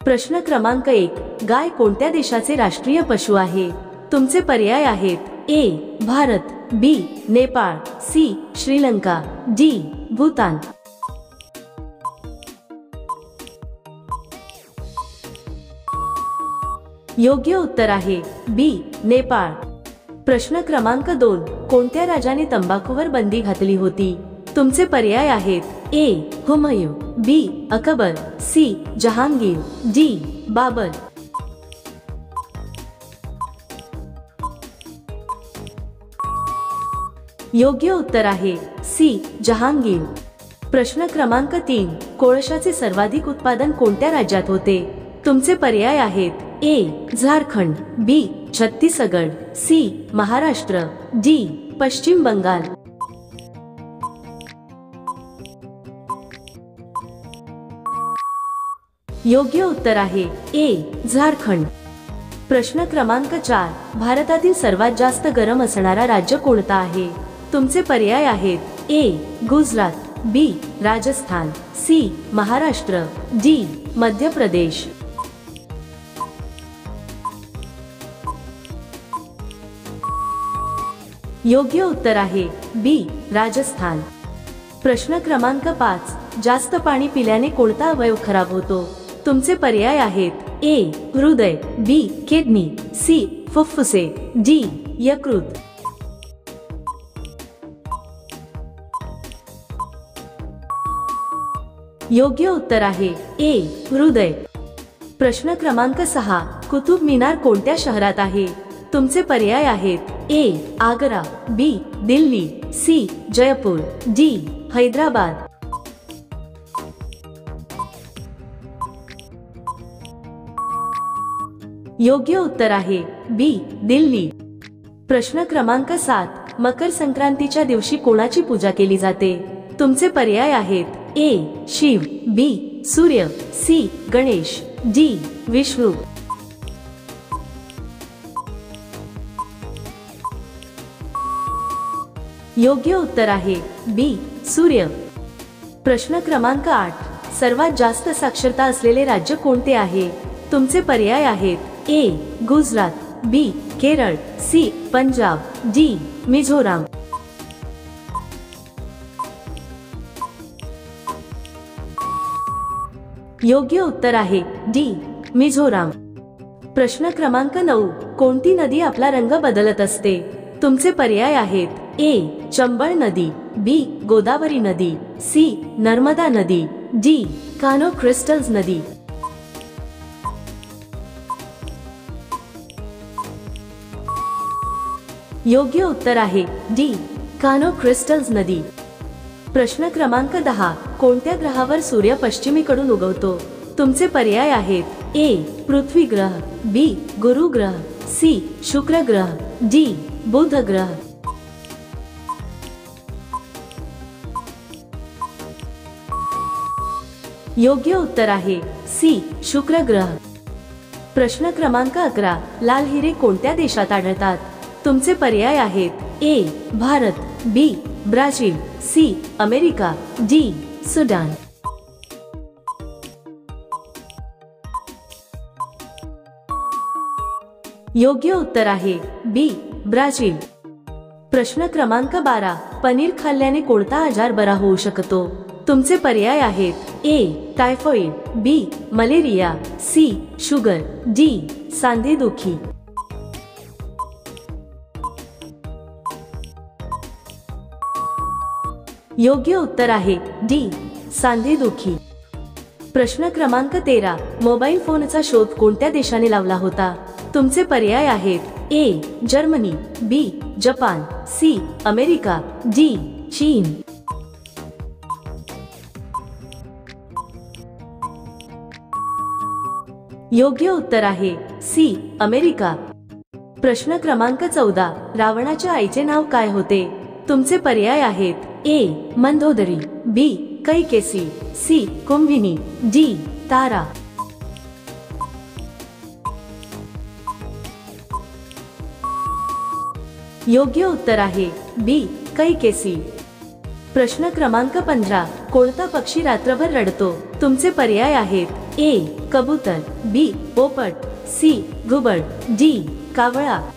प्रश्न क्रमांक 1, गाय कोणत्या देशाचे राष्ट्रीय पशु आहे? तुमचे पर्याय आहेत A Bharat, B Nepal, C Sri Lanka, D Bhutan. योग्य उत्तर आहे बी नेपाळ. प्रश्न क्रमांक 2, कोणत्या राजाने तंबाखूवर बंदी घातली होती? तुमचे पर्याय आहेत ए हुमायूं, बी अकबर, सी जहांगीर, डी बाबर. योग्य उत्तर आहे सी जहांगीर. प्रश्न क्रमांक 3, कोळशाचे सर्वाधिक उत्पादन कोणत्या राज्यात होते? तुमचे पर्याय आहेत ए झारखंड, बी छत्तीसगड, सी महाराष्ट्र, डी पश्चिम बंगाल. योग्य उत्तर आहे ए झारखंड. प्रश्न क्रमांक 4, भारतातील सर्वात जास्त गरम असणारा राज्य कोणता आहे? तुमचे पर्याय आहेत ए गुजरात, बी राजस्थान, सी महाराष्ट्र, डी मध्य प्रदेश. योग्य उत्तर आहे बी राजस्थान. प्रश्न क्रमांक 5, जास्त पाणी पिल्याने कोणता अवयव खराब होतो? तुमचे पर्याय आहेत ए हृदय, बी किडनी, सी फुफ्फुसे, डी यकृत. योग्य उत्तर आहे ए हृदय. प्रश्न क्रमांक 6, कुतुब मिनार कोणत्या शहरात आहे? तुमचे पर्याय आहेत ए आग्रा, बी दिल्ली, सी जयपूर, डी हैदराबाद. योग्य उत्तर आहे बी दिल्ली. प्रश्न क्रमांक 7, मकर संक्रांतीच्या दिवशी कोणाची पूजा केली जाते? तुमचे पर्याय आहेत ए शिव, बी सूर्य, सी गणेश, डी विष्णू. योग्य उत्तर आहे बी सूर्य. प्रश्न क्रमांक 8, सर्वात जास्त साक्षरता असलेले राज्य कोणते आहे? तुमचे पर्याय आहेत ए गुजरात, बी केरळ, सी पंजाब, डी मिझोराम. योग्य उत्तर आहे डी मिझोराम. प्रश्न क्रमांक 9, कोणती नदी आपला रंग बदलत असते? तुमचे पर्याय आहेत ए चंबळ नदी, बी गोदावरी नदी, सी नर्मदा नदी, डी कानो क्रिस्टल्स नदी. योग्य उत्तर आहे डी कानो क्रिस्टल्स नदी. प्रश्न क्रमांक 10, कोणत्या ग्रहावर सूर्य पश्चिमेकडून उगवतो? तुमचे पर्याय आहेत ए पृथ्वी ग्रह, बी गुरु ग्रह, सी शुक्र ग्रह, डी बुध ग्रह. योग्य उत्तर आहे सी शुक्र ग्रह. प्रश्न क्रमांक 11, लाल हिरे कोणत्या देशात आढळतात? तुमचे पर्याय आहेत A Bharat, B Brazil, C America, D Sudan. योग्य उत्तर आहे बी ब्राझील. प्रश्न क्रमांक 12, पनीर खाल्ल्याने कोणता आजार बरा होऊ शकतो? तुमचे पर्याय आहेत ए टायफॉइड, बी मलेरिया, सी शुगर, डी सांधेदुखी. योग्य उत्तर आहे डी सांधेदुखी. प्रश्न क्रमांक 13, मोबाईल फोनचा शोध कोणत्या देशाने लावला होता? तुमचे पर्याय आहेत A Germany, B Japan, C America, D चीन. योग्य उत्तर आहे सी अमेरिका. प्रश्न क्रमांक 14, रावणाच्या आईचे नाव काय होते? तुमचे पर्याय आहेत ए मंदोदरी, बी कैकेसी, सी कुंभिनी, डी तारा. योग्य उत्तर आहे बी कैकेसी. प्रश्न क्रमांक 15, कोणता पक्षी रात्रभर रडतो? तुमचे पर्याय आहेत ए कबूतर, बी पोपट, सी घुबड, डी कावळा.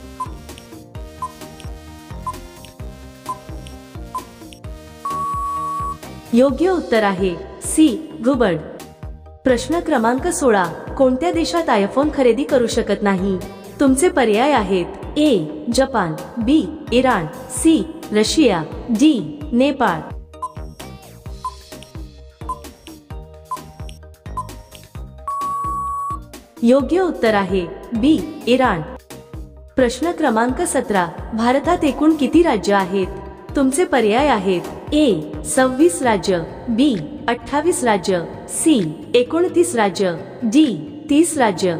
योग्य उत्तर आहे सी घुबड. प्रश्न क्रमांक 16, कोणत्या देशात आयफोन खरेदी करू शकत नाही? तुमचे पर्याय आहेत A Japan, B Iran, C Russia, D Nepal. योग्य उत्तर आहे बी इराण. प्रश्न क्रमांक 17, भारतात एकूण किती राज्य आहेत? तुमचे पर्याय आहेत ए 26 राज्य, बी 28 राज्य, सी 29 राज्य, डी 30 राज्य.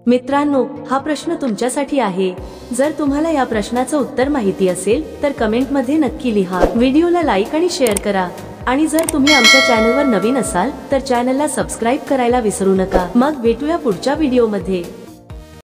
मित्रांनो, हा प्रश्न तुमच्यासाठी आहे. जर तुम्हाला या प्रश्नाचं उत्तर माहिती असेल तर कमेंटमध्ये नक्की लिहा. व्हिडिओला लाईक आणि शेअर करा. आणि जर तुम्ही आमच्या चॅनलवर नवीन असाल तर चॅनलला सबस्क्राईब करायला विसरू नका. मग भेटूया पुढच्या व्हिडिओमध्ये.